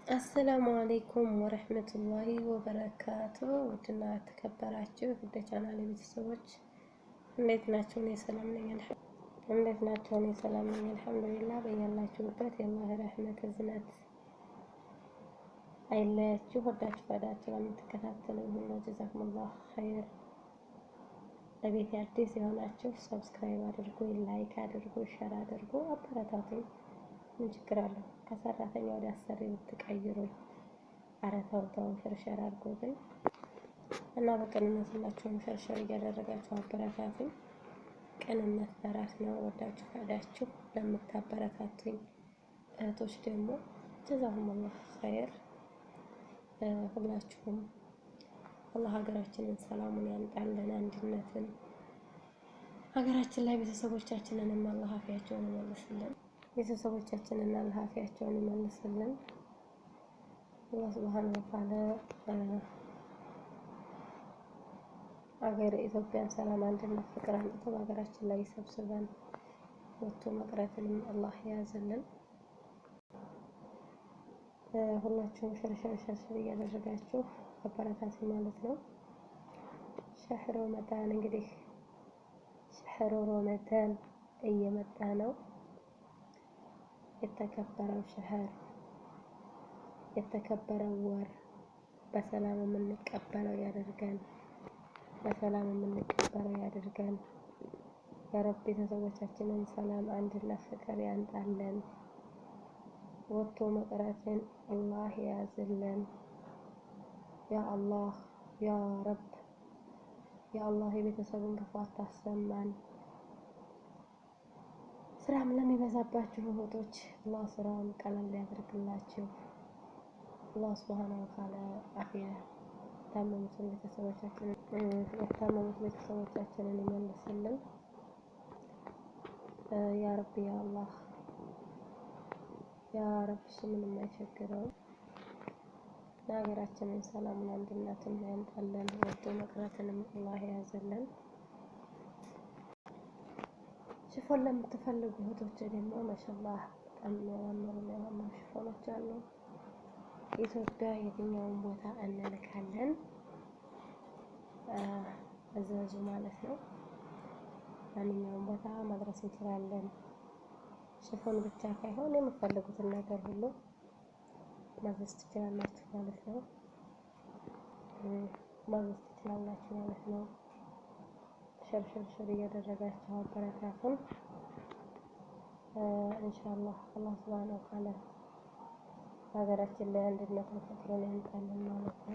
አሰላሙ አለይኩም ወረህመቱላሂ ወበረካቱ። ውድና ተከበራችሁ ውድ ቻናሌ ቤተሰቦች እንዴት ናችሁ? እኔ ሰላም ነኝ። እንዴት ናችሁ? እኔ ሰላም ነኝ አልሐምዱሊላህ። በያላችሁበት የአላህ ረህመት እዝነት አይለያችሁ። ወዳችሁ ፈዳችሁ ለምትከታተሉኝ ሁሉ ጀዛኩሙላህ ኸይር። ለቤት አዲስ የሆናችሁ ሰብስክራይብ አድርጉ፣ ላይክ አድርጉ፣ ሸር አድርጉ፣ አበረታቱኝ። ምን ችግር አለው? ከሰራተኛ ወደ አሰሪ ብትቀይሩኝ። ኧረ ተው ተው፣ ሸርሸር አድርጉልኝ እና በቅንነት ሁላችሁም ሸርሸር እያደረጋችሁ አበረታቱኝ። ቅንነት በራስ ነው። ወዳችሁ ፈዳችሁ ለምታበረታቱኝ እህቶች ደግሞ ጀዛኩሙላህ ኸይር። ሁላችሁም አላህ ሀገራችንን ሰላሙን ያምጣልን፣ አንድነትን ሀገራችን ላይ ቤተሰቦቻችንንም አላህ አፊያቸውን ይመልስልን። ቤተሰቦቻችንን አላህ አፊያቸውን ይመልስልን። አላህ ሱብሃነሁ ወተዓላ ሀገር ኢትዮጵያን ሰላም፣ አንድነት፣ ፍቅር አምጥቶ በሀገራችን ላይ ሰብስበን ወጥቶ መቅረትንም አላህ ያዝልን። ሁላችሁም ሸርሸር እያደረጋችሁ አበረታቱ ማለት ነው። ሸህሩ ረመዳን እንግዲህ ሸህሩ ረመዳን እየመጣ ነው። የተከበረው ሸህር የተከበረው ወር በሰላም የምንቀበለው ያደርገን፣ በሰላም የምንቀበለው ያደርገን። የረብ ቤተሰቦቻችንን ሰላም፣ አንድነት፣ ፍቅር ያንጣለን። ወጥቶ መቅረትን አላህ ያዝልን። ያ አላህ ያ ረብ ያ አላህ የቤተሰቡን ክፉ አታሰማን። ስራም ለሚበዛባችሁ እህቶች አላህ ስራውን ቀለል ያደርግላችሁ። አላህ ሱብሃነሁ ወተዓላ አፊያ የታመሙት ቤተሰቦቻችንን ይመልስልን። ያ ረቢ ያ አላህ ያ ረብ እሱ ምንም አይቸግረውም። ለሀገራችንን ሰላሙን አንድነትን ያምጣልን። ወጥቶ መቅረትንም አላህ ያዝልን። ሽፎን ለምትፈልጉ እህቶች ደግሞ ማሻአላህ በጣም የሚያማምሩ ሽፎኖች አሉ። ኢትዮጵያ የትኛውን ቦታ እንልካለን፣ እዘዙ ማለት ነው። ማንኛውም ቦታ ማድረስ እንችላለን። ሽፎን ብቻ ሳይሆን የምትፈልጉትን ነገር ሁሉ ማዘዝ ትችላላችሁ ማለት ነው። ሸርሸር እያደረጋችሁ አበረታቱን። ኢንሻአላህ አላህ ሱብሃነሁ ወተዓላ ሀገራችን ላይ አንድነትን፣ ፍቅርን ያምጣልን ማለት ነው።